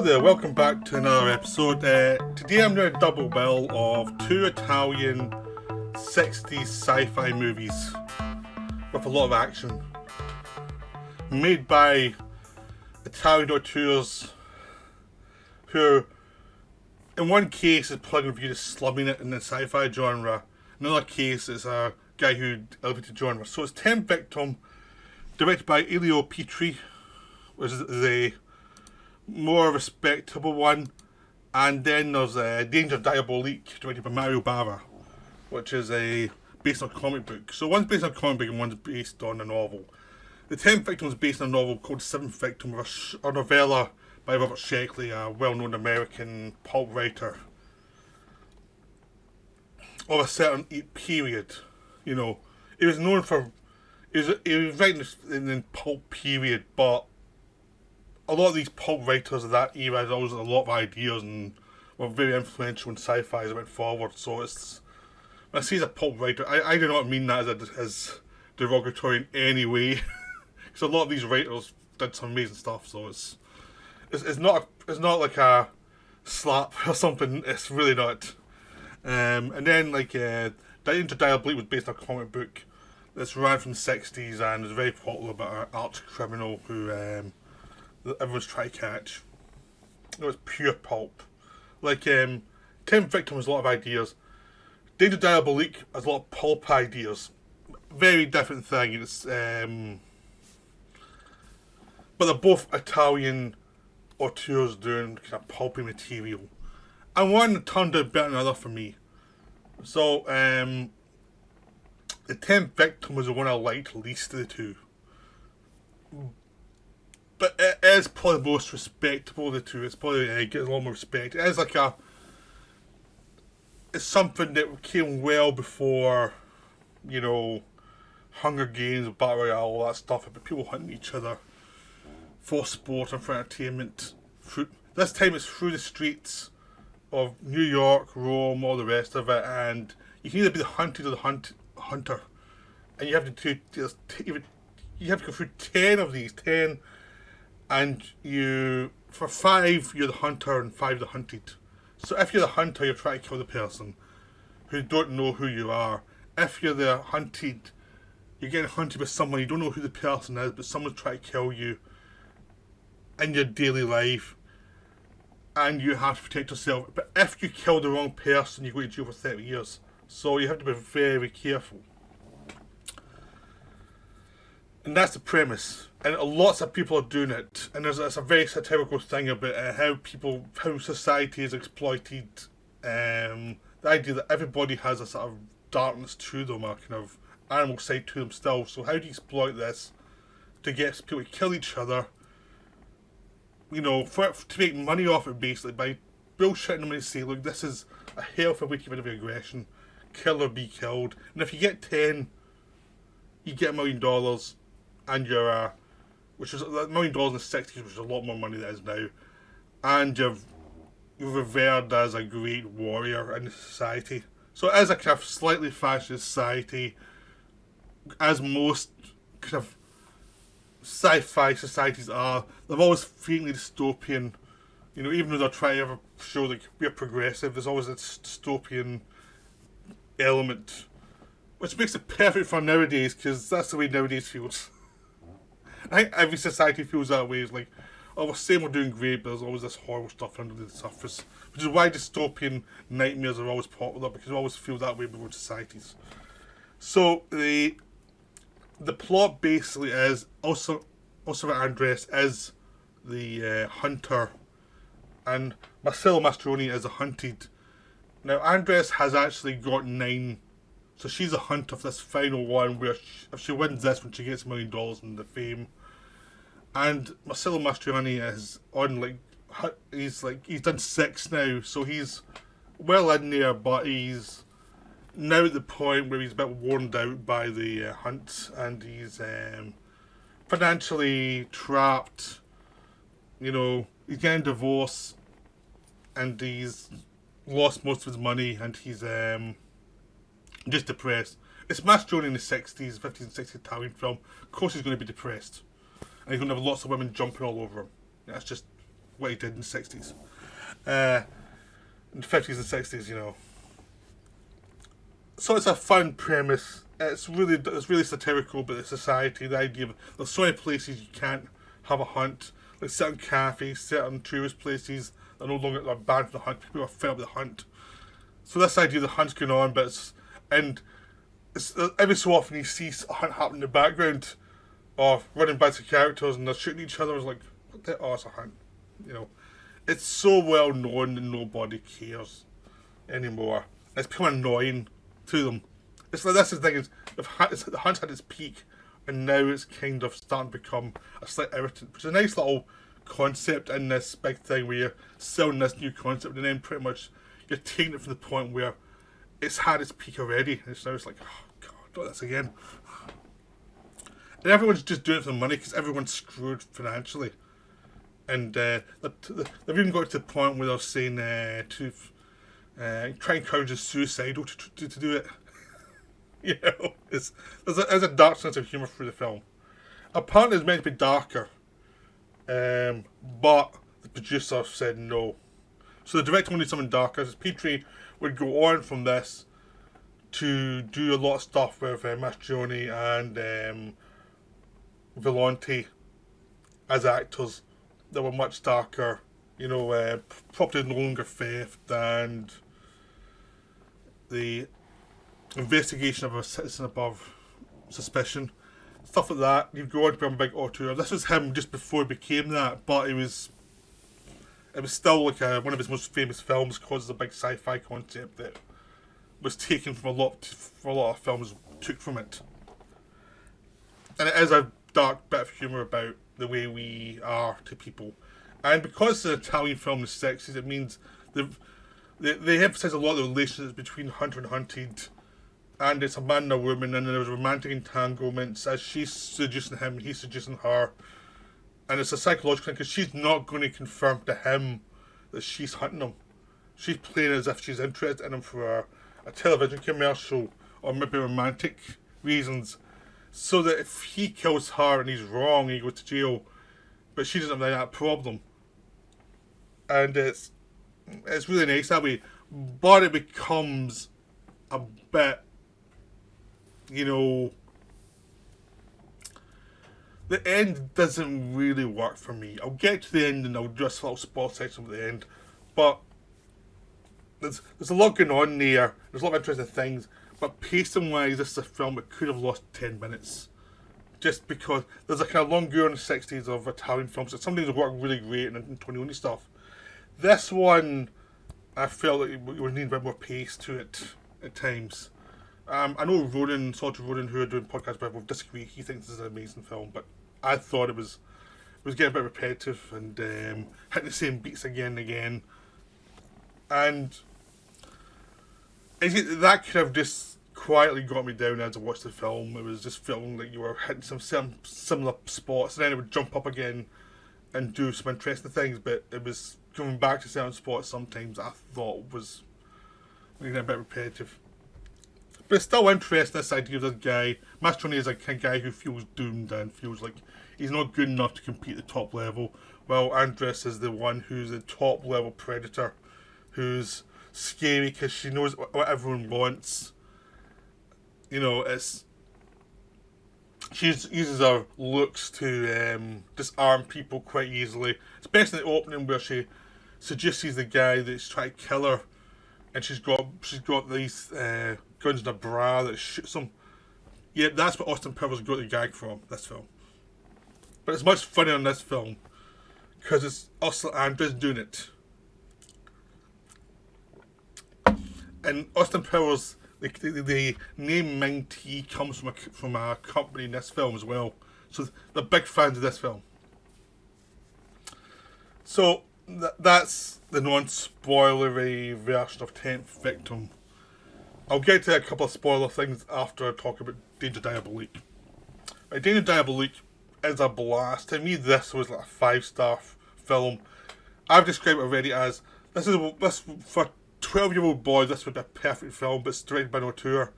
there, welcome back to another episode. Today I'm doing a double bill of two Italian 60s sci-fi movies with a lot of action. Made by Italian auteurs who, in one case, is plugging for you to slumming it in the sci-fi genre. In another case, it's a guy who elevated genre. So it's 10 Victim, directed by Elio Petri, which is a more respectable one, and then there's Danger Diabolique, directed by Mario Bava, which is based on a comic book. So one's based on a comic book and one's based on a novel. The 10th Victim is based on a novel called Seventh Victim, a novella by Robert Sheckley, a well-known American pulp writer of a certain period. You know, he was known for he was writing in the pulp period, but a lot of these pulp writers of that era had always a lot of ideas and were very influential in sci-fi as it went forward. So it's, when I say he's a pulp writer, I do not mean that as derogatory in any way, because a lot of these writers did some amazing stuff. So it's not like a slap or something. It's really not. And then Danger Diabolique was based on a comic book that's ran from the 60s and is very popular about an arch criminal who that everyone's trying to catch. It was pure pulp. 10 Victim has a lot of ideas. Danger Diabolique has a lot of pulp ideas. Very different thing. It's but they're both Italian auteurs doing kind of pulpy material. And one turned out better than the other for me. So the 10th Victim was the one I liked least of the two. But it is probably the most respectable of the two. It's probably gets a lot more respect. It is it's something that came well before, you know, Hunger Games, Battle Royale, all that stuff about people hunting each other for sport and for entertainment. This time it's through the streets of New York, Rome, all the rest of it, and you can either be the hunted or the hunter, and you have to go through 10 of these, 10. And for 5, you're the hunter, and 5, the hunted. So if you're the hunter, you're trying to kill the person who don't know who you are. If you're the hunted, you're getting hunted by someone, you don't know who the person is, but someone's trying to kill you in your daily life, and you have to protect yourself. But if you kill the wrong person, you go to jail for 30 years. So you have to be very careful. And that's the premise. And lots of people are doing it. And it's a very satirical thing about how society is exploited. The idea that everybody has a sort of darkness to them, a kind of animal side to them still. So how do you exploit this to get people to kill each other? You know, to make money off it, basically, by bullshitting them and say, look, this is a healthy way to get rid of aggression. Kill or be killed. And if you get 10, you get $1 million. And you're, which is $1 million in the 60s, which is a lot more money than it is now. And you're revered as a great warrior in the society. So it is a kind of slightly fascist society, as most kind of sci-fi societies are. They're always faintly dystopian. You know, even though they're trying to ever show that we're progressive, there's always this dystopian element, which makes it perfect for nowadays, because that's the way nowadays feels. I think every society feels that way. It's like, oh, we're saying we're doing great, but there's always this horrible stuff under the surface. Which is why dystopian nightmares are always popular, because we always feel that way before societies. So the plot basically is also Andres is the hunter, and Marcello Mastroianni is a hunted. Now Andres has actually got 9. So she's a hunter for this final one where if she wins this one, she gets $1 million in the fame. And Marcello Mastroianni is on he's done 6 now, so he's well in there, but he's now at the point where he's a bit worn out by the hunt, and he's financially trapped. You know, he's getting divorced, and he's lost most of his money, and he's just depressed. It's Mastroianni in the 60s, 50s and 60s Italian film. Of course he's going to be depressed. And he's going to have lots of women jumping all over him. That's just what he did in the 60s. In the 50s and 60s, you know. So it's a fun premise. It's really satirical about the society, the idea of there's so many places you can't have a hunt. Like certain cafes, certain tourist places are no longer banned from the hunt. People are fed up with the hunt. So this idea of the hunt's going on, but it's every so often you see a hunt happen in the background, or running by the characters and they're shooting each other. It's like, what the? Oh, it's a hunt. You know, it's so well known that nobody cares anymore. It's become annoying to them. It's like that's the thing is the hunt's had its peak, and now it's kind of starting to become a slight irritant, which is a nice little concept in this big thing where you're selling this new concept, and then pretty much you're taking it from the point where it's had its peak already, and now it's like, oh god, not this again. And everyone's just doing it for the money because everyone's screwed financially, and they've even got to the point where they're saying to try and encourage the suicidal to do it. You know, there's a dark sense of humour through the film. Apparently, it's meant to be darker, but the producer said no. So the director wanted something darker. Petrie would go on from this to do a lot of stuff with Mastroianni and Volonte as actors that were much darker. You know, Property is No Longer Theft and the Investigation of a Citizen Above Suspicion, stuff like that. You'd go on to become a big auteur. This was him just before he became that, but it was still like one of his most famous films because it's a big sci-fi concept that was taken from a lot of films took from it. And it is a dark bit of humour about the way we are to people. And because it's an Italian film in the 60s, it means they emphasise a lot of the relationships between hunter and hunted. And it's a man and a woman, and there was romantic entanglements as she's seducing him and he's seducing her. And it's a psychological thing because she's not going to confirm to him that she's hunting him. She's playing as if she's interested in him for a television commercial or maybe romantic reasons. So that if he kills her and he's wrong, he goes to jail. But she doesn't have that problem. And it's really nice that way. But it becomes a bit, you know, the end doesn't really work for me. I'll get to the end and I'll just a little spoil section at the end. But there's a lot going on there. There's a lot of interesting things. But pacing wise, this is a film that could have lost 10 minutes. Just because there's a kind of long go in the 60s of Italian films. So some things work really great and Antonioni stuff. This one, I felt like you would need a bit more pace to it at times. I know Ronan, who are doing podcasts with, will disagree. He thinks this is an amazing film, but I thought it was getting a bit repetitive and hitting the same beats again and again. And that could have just quietly got me down as I watched the film. It was just feeling like you were hitting some similar spots, and then it would jump up again and do some interesting things, but it was going back to certain spots sometimes I thought was getting a bit repetitive. But it's still interesting, this idea of this guy. Mastroianni is a kind of guy who feels doomed and feels like he's not good enough to compete at the top level, while Andress is the one who's the top level predator, who's scary because she knows what everyone wants. You know, she uses her looks to disarm people quite easily, especially in the opening where she seduces the guy that's trying to kill her, and she's got these guns in her bra that shoots him. Yeah, that's what Austin Powers got the gag from, this film. But it's much funnier in this film because it's Ursula Andress doing it. And Austin Powers, the name Ming T comes from a company in this film as well. So they're big fans of this film. So that's the non-spoilery version of 10th Victim. I'll get to a couple of spoiler things after I talk about Danger Diabolique. But Danger Diabolique is a blast. To me, this was like a 5-star film. I've described it already as this for 12-year-old boys. This would be a perfect film, but it's directed by an auteur,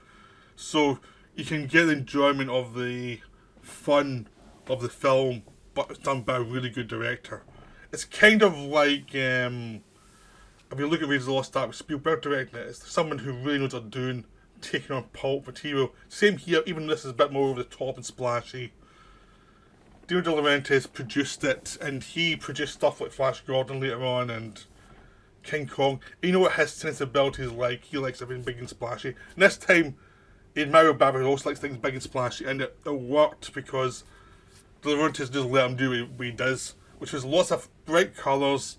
so you can get the enjoyment of the fun of the film, but it's done by a really good director. It's kind of like if you look at Raiders of the Lost Ark with Spielberg directing it, it's someone who really knows what they're doing, taking on pulp material. Same here, even this is a bit more over the top and splashy. Dino De Laurentiis produced it, and he produced stuff like Flash Gordon later on and King Kong. You know what his sensibility is like. He likes everything big and splashy. And this time, in Mario Bava also likes things big and splashy, and it worked because De Laurentiis just let him do what he does, which was lots of bright colours,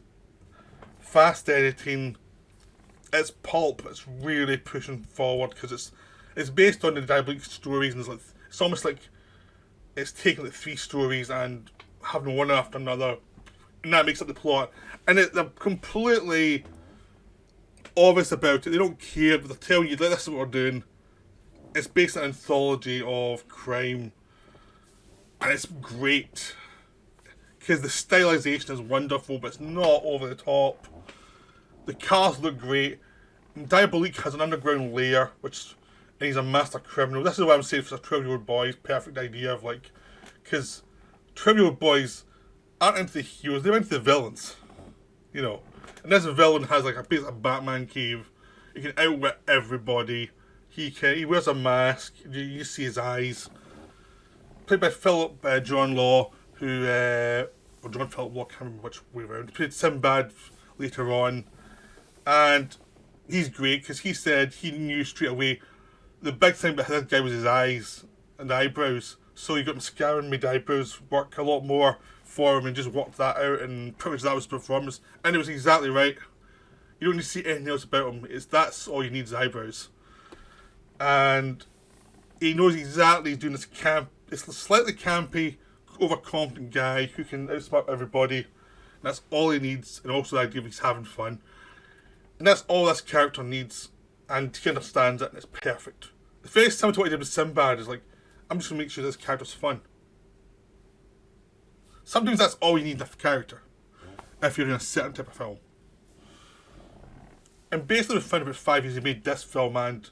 fast editing. It's pulp. It's really pushing forward because it's based on the Diabolique stories, and it's almost like it's taking like 3 stories and having one after another, and that makes up the plot. And they're completely obvious about it. They don't care, but they're telling you that this is what we're doing. It's based on an anthology of crime, and it's great because the stylization is wonderful, but it's not over the top. The cars look great. Diabolique has an underground lair, and he's a master criminal. This is what I'm saying for a 12-year-old boy. Perfect idea of because 12-year-old boys aren't into the heroes, they're into the villains. You know. And this villain has basically a Batman cave. He can outwit everybody. He wears a mask. You see his eyes. Played by Philip John Law, or John Philip Law, I can't remember which way around. He played Sinbad later on. And he's great because he said he knew straight away the big thing about this guy was his eyes and eyebrows. So he got mascara and made eyebrows work a lot more for him and just worked that out, and pretty much that was the performance. And it was exactly right. You don't need to see anything else about him. That's all you need is eyebrows. And he knows exactly he's doing this it's a slightly campy, overconfident guy who can outsmart everybody. And that's all he needs, and also the idea of he's having fun. And that's all this character needs, and he understands it, and it's perfect. The very similar to what he did with Sinbad is I'm just going to make sure this character's fun. Sometimes that's all you need in a character, if you're in a certain type of film. And basically within about 5 years he made this film and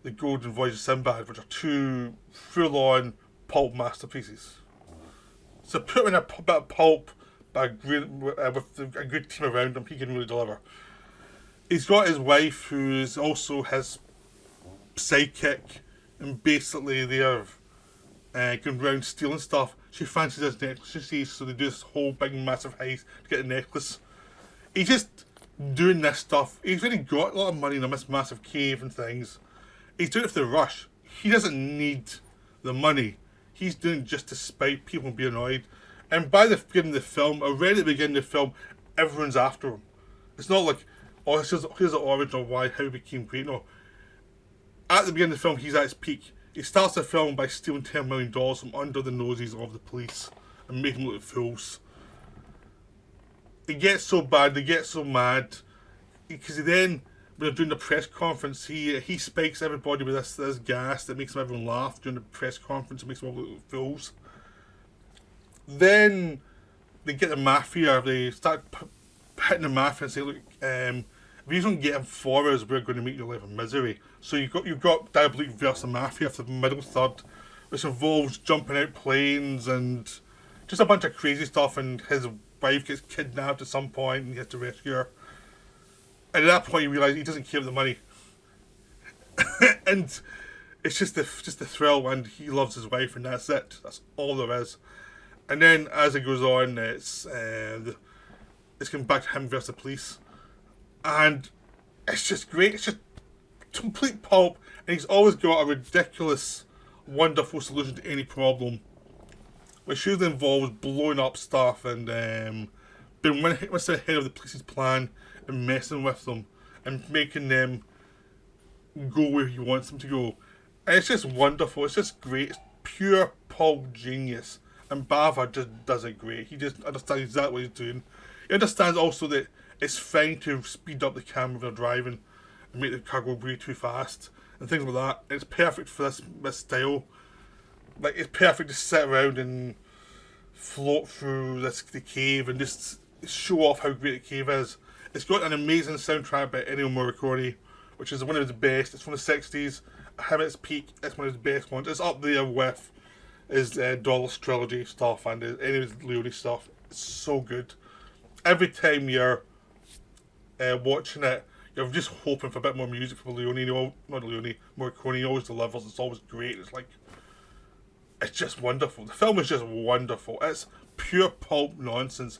The Golden Voyage of Sinbad, which are 2 full-on pulp masterpieces. So put him in a bit of pulp, with a good team around him, he can really deliver. He's got his wife, who's also his sidekick, and basically they're going around stealing stuff. She fancies his necklace, you see, so they do this whole big massive heist to get a necklace. He's just doing this stuff. He's already got a lot of money in this massive cave and things. He's doing it for the rush. He doesn't need the money. He's doing it just to spite people and be annoyed. And by the beginning of the film, already at the beginning of the film, everyone's after him. It's not like, oh, here's the origin of how he became great. No. At the beginning of the film, he's at his peak. He starts the film by stealing $10 million from under the noses of the police and making them look like fools. It gets so bad, they get so mad, because then, when they're doing the press conference, he spikes everybody with this gas that makes everyone laugh during the press conference. It makes them all look like fools. Then they get the mafia. They start hitting the mafia and say, look, if you don't get him for us, we're going to make your life a misery. So you've got Diabolique versus the mafia for the middle third, which involves jumping out planes and just a bunch of crazy stuff, and his wife gets kidnapped at some point and he has to rescue her. And at that point you realise he doesn't care about the money. And it's just the thrill, and he loves his wife, and that's it. That's all there is. And then as it goes on, it's going back to him versus the police. And it's just great. It's just complete pulp, and he's always got a ridiculous, wonderful solution to any problem, which usually involves blowing up stuff and being one step ahead of the police's plan and messing with them and making them go where he wants them to go. And it's just wonderful. It's just great. It's pure pulp genius. And Bava just does it great. He just understands exactly what he's doing. He understands also that it's fine to speed up the camera when they're driving and make the car go way too fast and things like that. It's perfect for this style. It's perfect to sit around and float through the cave and just show off how great the cave is. It's got an amazing soundtrack by Ennio Morricone, which is one of his best. It's from the 60s. Him at its peak, it's one of his best ones. It's up there with his Dollars trilogy stuff and any of his Leone stuff. It's so good. every time you're watching it, you're just hoping for a bit more music from Leone. Not Leone, Morricone. He always delivers. It's always great. It's just wonderful. The film is just wonderful. It's pure pulp nonsense,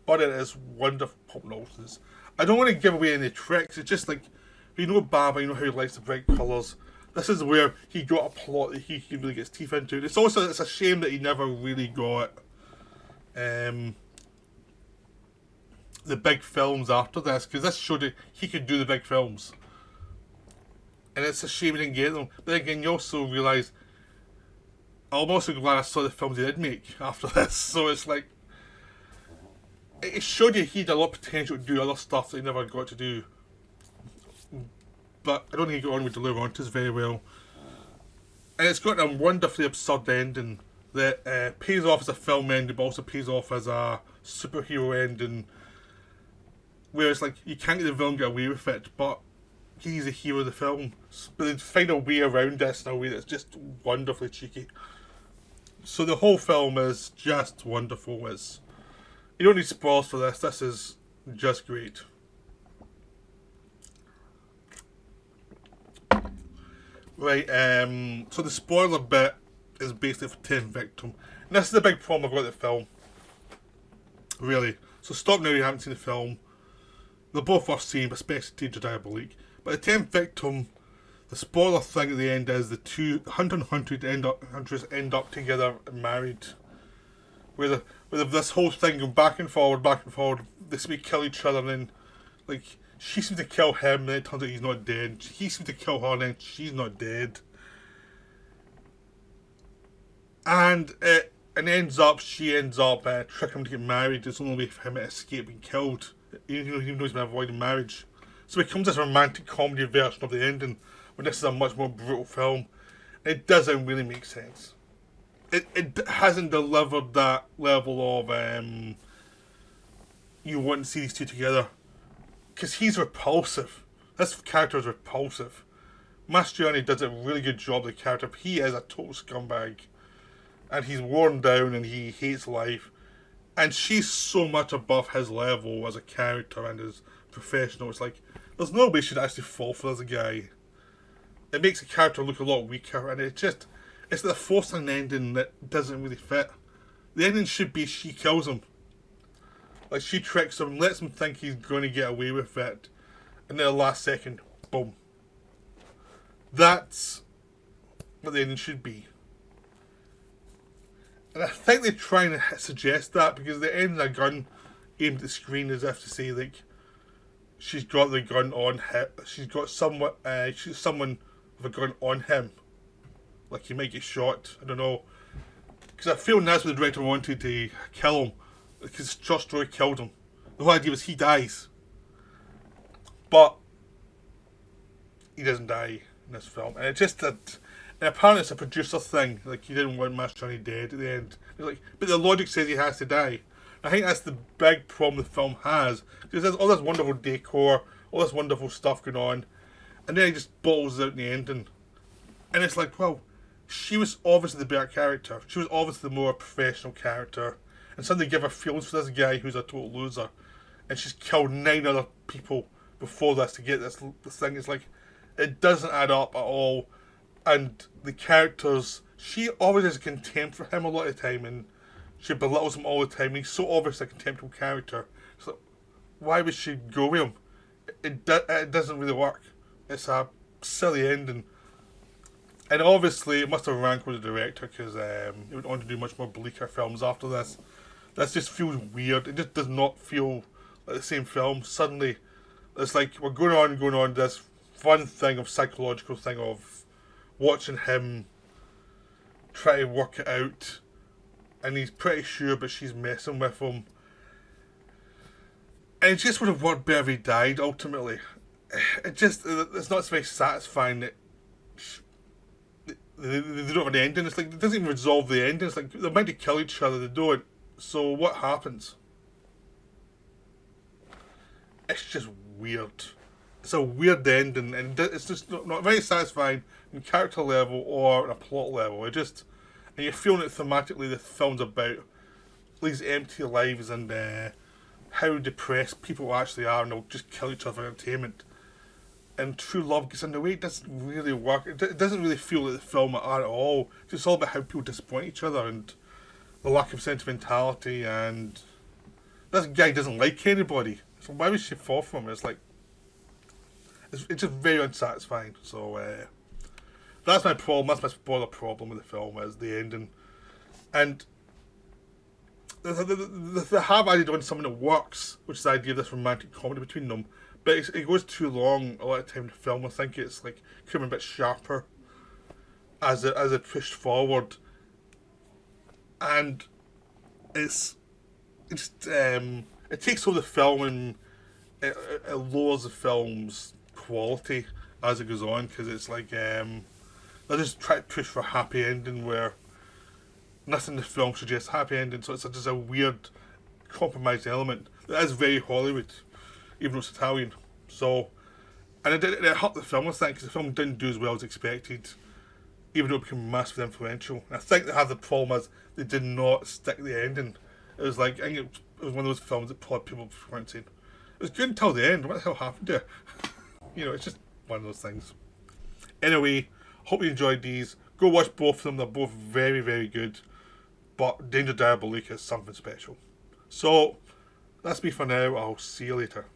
but it is wonderful pulp nonsense. I don't want to give away any tricks. It's just like, you know Baba, you know how he likes the bright colours. This is where he got a plot that he really gets teeth into. It's a shame that he never really got the big films after this, because this showed that he could do the big films. And it's a shame he didn't get them. But again, you also realise, I'm also glad I saw the films he did make after this. So it's like, it showed you he had a lot of potential to do other stuff that he never got to do. But I don't think he got on with De Laurentiis very well. And it's got a wonderfully absurd ending that pays off as a film ending, but also pays off as a superhero ending. Whereas, like, you can't get the villain get away with it, but he's the hero of the film. But they find a way around this in a way that's just wonderfully cheeky. So the whole film is just wonderful. You don't need spoilers for this. This is just great. Right, so the spoiler bit is basically for 10th Victim. And this is the big problem I've got with the film. Really. So stop now if you haven't seen the film. They're both worth seeing, but especially Danger Diabolique. But the 10th Victim, the spoiler thing at the end is the two hunter and hunted hunters end up together and married. Where this whole thing going back and forward, they seem to kill each other, and then, like, she seems to kill him, and then it turns out he's not dead. He seems to kill her, and then she's not dead. And it ends up, she ends up tricking him to get married. It's only way for him to escape being killed, even though he's been avoiding marriage. So it becomes this romantic comedy version of the ending, when this is a much more brutal film. It doesn't really make sense. It hasn't delivered that level of you want to see these two together. Because he's repulsive. This character is repulsive. Mastroianni does a really good job of the character, but he is a total scumbag. And he's worn down and he hates life. And she's so much above his level as a character and as professional. It's like, there's no way she'd actually fall for this guy. It makes the character look a lot weaker, and it's the forcing ending that doesn't really fit. The ending should be she kills him. Like, she tricks him, lets him think he's going to get away with it, and then the last second, boom. That's what the ending should be. And I think they're trying to suggest that, because they end a gun aimed at the screen as if to say, like, she's got the gun on him. She's got someone with a gun on him. Like, he might get shot. I don't know. Because I feel that's what the director wanted to kill him. Because Josh Troy killed him. The whole idea was he dies. But he doesn't die in this film. And it's just that. And apparently it's a producer thing. Like, he didn't want Mastroianni dead at the end. Like, but the logic says he has to die. I think that's the big problem the film has. Because there's all this wonderful decor, all this wonderful stuff going on, and then it just bottles out in the ending. And it's like, well, she was obviously the better character. She was obviously the more professional character. And suddenly give her feelings for this guy who's a total loser. And she's killed 9 other people before this to get this thing. It's like, it doesn't add up at all. And the characters, she always has contempt for him a lot of the time, and she belittles him all the time. He's so obviously a contemptible character. So why would she go with him? It doesn't really work. It's a silly ending. And obviously it must have ranked with the director, because he went on to do much more bleaker films after this. This just feels weird. It just does not feel like the same film. Suddenly, it's like we're going on this fun thing of psychological thing of watching him try to work it out, and he's pretty sure, but she's messing with him. And it just would have worked better if he died, ultimately. It's not very satisfying that they don't have an ending. It's like, it doesn't even resolve the ending. It's like, they're meant to kill each other, they don't. So what happens? It's just weird. It's a weird ending, and it's just not very satisfying on character level or on a plot level. And you're feeling it thematically. The film's about these empty lives and how depressed people actually are and they'll just kill each other for entertainment. And true love gets in the way. It doesn't really work. It doesn't really feel like the film at all. It's just all about how people disappoint each other and the lack of sentimentality. And this guy doesn't like anybody, so why would she fall for him? It's like it's just very unsatisfying. So that's my problem. That's my spoiler problem with the film is the ending. And they have added on something that works, which is the idea of this romantic comedy between them. But it goes too long a lot of time in the film. I think it's like could have been a bit sharper as it pushed forward, and it takes over the film and it lowers the film's quality as it goes on because it's like they just try to push for a happy ending where nothing in the film suggests happy ending, so it's just a weird compromised element that is very Hollywood, even though it's Italian. So, and it hurt the film, I think, because the film didn't do as well as expected, even though it became massively influential. And I think they had the problem as they did not stick the ending. It was like, I think it was one of those films that probably people weren't saying, it was good until the end, what the hell happened there? You know, it's just one of those things. Anyway, hope you enjoyed these. Go watch both of them, they're both very, very good. But Danger Diabolique is something special. So, that's me for now. I'll see you later.